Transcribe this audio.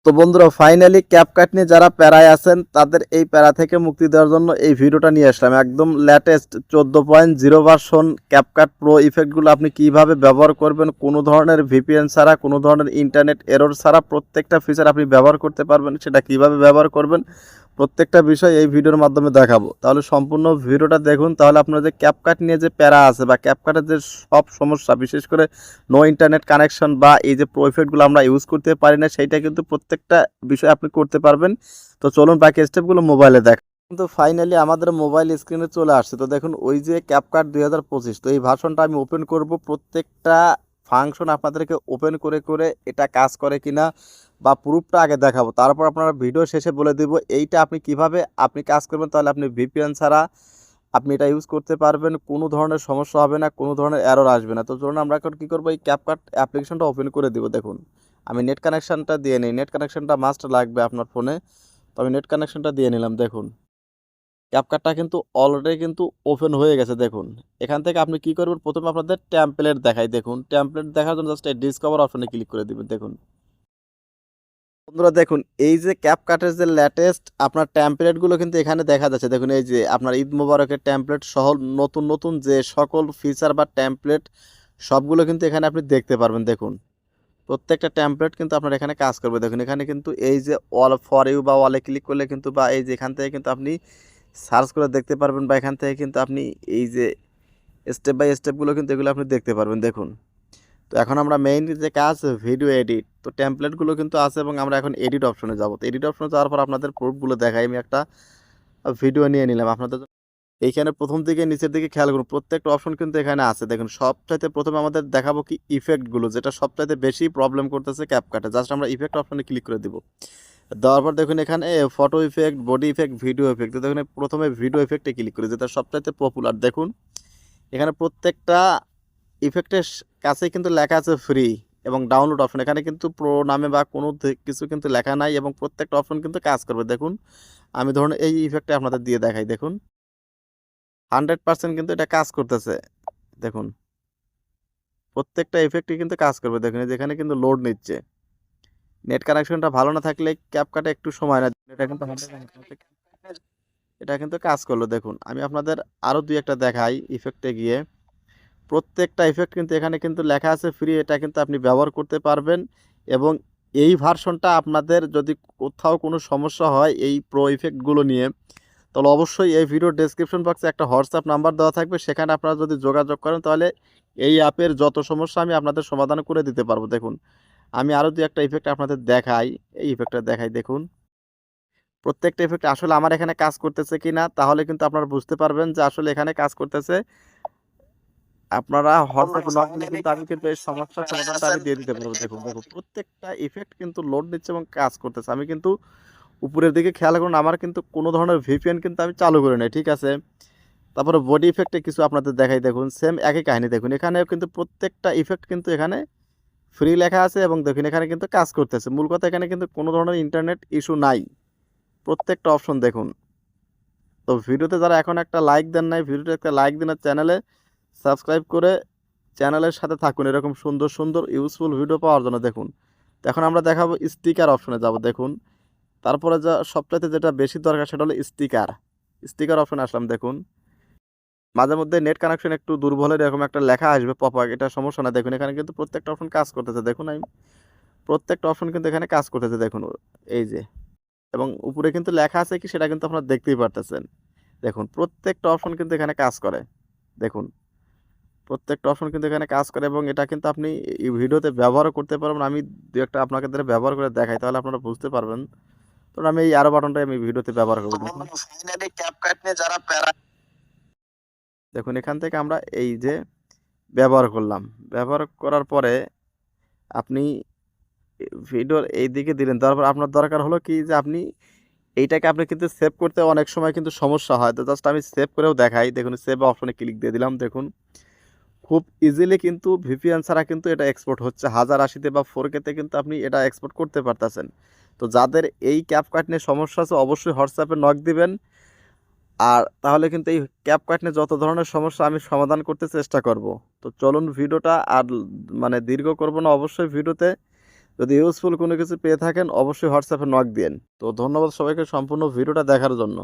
তো বন্ধুরা finally CapCut নিয়ে যারা প্যারায় আছেন তাদের এই প্যারা থেকে মুক্তি দেওয়ার জন্য এই ভিডিওটা নিয়ে আসলাম। একদম লেটেস্ট 14.0 ভার্সন ক্যাপকাট প্রো ইফেক্টগুলো আপনি কিভাবে ব্যবহার করবেন, কোনো ধরনের ভিপিএন ছাড়া, কোনো ধরনের ইন্টারনেট এরর ছাড়া প্রত্যেকটা ফিচার আপনি ব্যবহার করতে পারবেন। সেটা কিভাবে ব্যবহার করবেন প্রত্যেকটা বিষয় এই ভিডিওর মাধ্যমে দেখাবো। তাহলে সম্পূর্ণ ভিডিওটা দেখুন, তাহলে আপনার যে ক্যাপকাট নিয়ে যে প্যারা আছে বা ক্যাপকাটের যে সব সমস্যা, বিশেষ করে নো ইন্টারনেট কানেকশন বা এই যে প্রো ইফেক্টগুলো আমরা ইউজ করতে পারি না, সেইটা কিন্তু প্রত্যেকটা বিষয় আপনি করতে পারবেন। তো চলুন বাকি স্টেপগুলো মোবাইলে দেখ। কিন্তু ফাইনালি আমাদের মোবাইল স্ক্রিনে চলে আসছে। তো দেখুন ওই যে ক্যাপকাট 2025, তো এই ভার্সনটা আমি ওপেন করব। প্রত্যেকটা ফাংশন আপনাদেরকে ওপেন করে করে এটা কাজ করে কিনা বা প্রুফটা আগে দেখাবো, তারপর আপনারা ভিডিও শেষে বলে দেব এইটা আপনি কিভাবে আপনি কাজ করবেন। তাহলে আপনি ভিপিএন ছাড়া আপনি এটা ইউজ করতে পারবেন, কোনো ধরনের সমস্যা হবে না, কোনো ধরনের এরর আসবে না। তো চলুন আমরা এখন কী করবো, এই ক্যাপকাট অ্যাপ্লিকেশনটা ওপেন করে দিব। দেখুন আমি নেট কানেকশানটা দিয়ে নিই, নেট কানেকশানটা মাস্ট লাগবে আপনার ফোনে। তো আমি নেট কানেকশানটা দিয়ে নিলাম। দেখুন ক্যাপকাটটা কিন্তু অলরেডি কিন্তু ওপেন হয়ে গেছে। দেখুন এখান থেকে আপনি কি করবেন, প্রথমে আপনাদের টেমপ্লেট দেখাই। দেখুন টেমপ্লেট দেখার জন্য জাস্ট এই ডিসকভার অপশনে ক্লিক করে দিবেন। দেখুন বন্ধুরা দেখুন এই যে ক্যাপকাটের যে লেটেস্ট আপনার টেমপ্লেটগুলো কিন্তু এখানে দেখা যাচ্ছে। দেখুন এই যে আপনার ঈদ মোবারকের টেমপ্লেট সহ নতুন নতুন যে সকল ফিচার বা টেমপ্লেট সবগুলো কিন্তু এখানে আপনি দেখতে পারবেন। দেখুন প্রত্যেকটা টেমপ্লেট কিন্তু আপনার এখানে কাজ করবে। দেখুন এখানে কিন্তু এই যে অল ফর ইউ বা অলে ক্লিক করলে কিন্তু বা এই যে এখান থেকে কিন্তু আপনি সার্চ করে দেখতে পারবেন, বা এখান থেকে কিন্তু আপনি এই যে স্টেপ বাই স্টেপগুলো কিন্তু এগুলো আপনি দেখতে পারবেন। দেখুন তো এখন আমরা মেইন যে কাজ ভিডিও এডিট, তো টেমপ্লেটগুলো কিন্তু আছে এবং আমরা এখন এডিট অপশনে যাব। তো এডিট অপশনে যাওয়ার পর আপনাদের প্রুফগুলো দেখাই। আমি একটা ভিডিও নিয়ে নিলাম আপনাদের জন্য। এইখানে প্রথম দিকে নিচের দিকে খেয়াল করুন, প্রত্যেকটা অপশন কিন্তু এখানে আছে। দেখুন সবচাইতে প্রথমে আমাদের দেখাবো কি ইফেক্টগুলো, যেটা সবচাইতে বেশি প্রবলেম করতেছে ক্যাপকাটে। জাস্ট আমরা ইফেক্ট অপশনে ক্লিক করে দিব। দেওয়ার পর দেখুন এখানে photo effect, body effect, video effect. তো দেখুন প্রথমে ভিডিও ইফেক্টে ক্লিক করি, যেটা সবচাইতে পপুলার। দেখুন এখানে প্রত্যেকটা ইফেক্টের কাছে কিন্তু লেখা আছে ফ্রি এবং ডাউনলোড অপশন। এখানে কিন্তু প্রো নামে বা কোনো কিছু কিন্তু লেখা নাই এবং প্রত্যেকটা অপশন কিন্তু কাজ করবে। দেখুন আমি ধরুন এই ইফেক্টটা আপনাদের দিয়ে দেখাই। দেখুন 100% কিন্তু এটা কাজ করতেছে। দেখুন প্রত্যেকটা ইফেক্টই কিন্তু কাজ করবে। দেখুন যেখানে কিন্তু লোড নিচ্ছে। নেট কানেকশনটা ভালো না থাকলে ক্যাপকাটে একটু সময় না, এটা কিন্তু এটা কিন্তু কাজ করলো। দেখুন আমি আপনাদের আরও দুই একটা দেখাই ইফেক্টে গিয়ে। প্রত্যেকটা ইফেক্ট কিন্তু এখানে কিন্তু লেখা আছে ফ্রি, এটা কিন্তু আপনি ব্যবহার করতে পারবেন। এবং এই ভার্সনটা আপনাদের যদি কোথাও কোনো সমস্যা হয় এই প্রো ইফেক্টগুলো নিয়ে, তাহলে অবশ্যই এই ভিডিও ডেসক্রিপশন বক্সে একটা হোয়াটসঅ্যাপ নাম্বার দেওয়া থাকবে, সেখানে আপনারা যদি যোগাযোগ করেন তাহলে এই অ্যাপের যত সমস্যা আমি আপনাদের সমাধান করে দিতে পারবো। দেখুন আমি আরও দুই একটা ইফেক্ট আপনাদের দেখাই, এই ইফেক্টটা দেখাই। দেখুন প্রত্যেকটা ইফেক্ট আসলে আমার এখানে কাজ করতেছে কি না, তাহলে কিন্তু আপনারা বুঝতে পারবেন যে আসলে এখানে কাজ করতেছে। আপনারা হোয়াটসঅ্যাপে নক দিলে কিন্তু আমি কিন্তু এই সমস্যার সমাধানটা আমি দিয়ে দিতে পারবো। দেখুন দেখুন প্রত্যেকটা ইফেক্ট কিন্তু লোড নিচ্ছে এবং কাজ করতেছে। আমি কিন্তু উপরের দিকে খেয়াল করুন, আমার কিন্তু কোনো ধরনের ভিপিএন কিন্তু আমি চালু করি নাই, ঠিক আছে। তারপরে বডি ইফেক্টে কিছু আপনাদের দেখাই। দেখুন সেম একই কাহিনী। দেখুন এখানেও কিন্তু প্রত্যেকটা ইফেক্ট কিন্তু এখানে ফ্রি লেখা আছে এবং দেখুন এখানে কিন্তু কাজ করতেছে। মূল কথা এখানে কিন্তু কোনো ধরনের ইন্টারনেট ইস্যু নাই, প্রত্যেকটা অপশন দেখুন। তো ভিডিওতে যারা এখন একটা লাইক দেন নাই, ভিডিওতে একটা লাইক দিন, চ্যানেলে সাবস্ক্রাইব করে চ্যানেলের সাথে থাকুন এরকম সুন্দর সুন্দর ইউজফুল ভিডিও পাওয়ার জন্য। দেখুন তো এখন আমরা দেখাবো স্টিকার অপশনে যাব। দেখুন তারপরে যা সবচাইতে যেটা বেশি দরকার সেটা হলো স্টিকার। স্টিকার অপশনে আসলাম। দেখুন মাঝে মধ্যে নেট কানেকশন একটু দুর্বল হলে এরকম একটা লেখা আসবে পপ আপ, এটা সমস্যা না। দেখুন এখানে কিন্তু প্রত্যেকটা অপশন কাজ করতেছে। দেখুন আমি প্রত্যেকটা অপশন কিন্তু এখানে কাজ করতেছে। দেখুন এই যে, এবং উপরে কিন্তু লেখা আছে কি সেটা কিন্তু আপনারা দেখতেই পারতেছেন। দেখুন প্রত্যেকটা অপশন কিন্তু এখানে কাজ করে। দেখুন প্রত্যেকটা অপশন কিন্তু এখানে কাজ করে এবং এটা কিন্তু আপনি এই ভিডিওতে ব্যবহারও করতে পারবেন। আমি দু একটা আপনাকে ধরে ব্যবহার করে দেখাই, তাহলে আপনারা বুঝতে পারবেন। তো আমি এই আরো বাটনটাই আমি ভিডিওতে ব্যবহার করবো। দেখুন এখান থেকে আমরা এই যে ব্যবহার করলাম, ব্যবহার করার পরে আপনি ভিডিওর এই দিকে দিলেন। তারপর আপনার দরকার হলো কি যে আপনি এইটাকে আপনি কিন্তু সেভ করতে অনেক সময় কিন্তু সমস্যা হয়। তো জাস্ট আমি সেভ করেও দেখাই। দেখুন সেভ অপশনে ক্লিক দিয়ে দিলাম। দেখুন খুব ইজিলি কিন্তু ভিপিএন ছাড়া কিন্তু এটা এক্সপোর্ট হচ্ছে। 1080 বা 4K কিন্তু আপনি এটা এক্সপোর্ট করতে পারতেছেন। তো যাদের এই ক্যাপকাট নিয়ে সমস্যা আছে অবশ্যই হোয়াটসঅ্যাপে নক দিবেন। আর তাহলে কিন্তু এই ক্যাপকাট নিয়ে যত ধরনের সমস্যা আমি সমাধান করতে চেষ্টা করব। তো চলুন ভিডিওটা আর মানে দীর্ঘ করব না, অবশ্যই ভিডিওতে যদি ইউজফুল কোনো কিছু পেয়ে থাকেন অবশ্যই হোয়াটসঅ্যাপে নক দিন। তো ধন্যবাদ সবাইকে সম্পূর্ণ ভিডিওটা দেখার জন্য।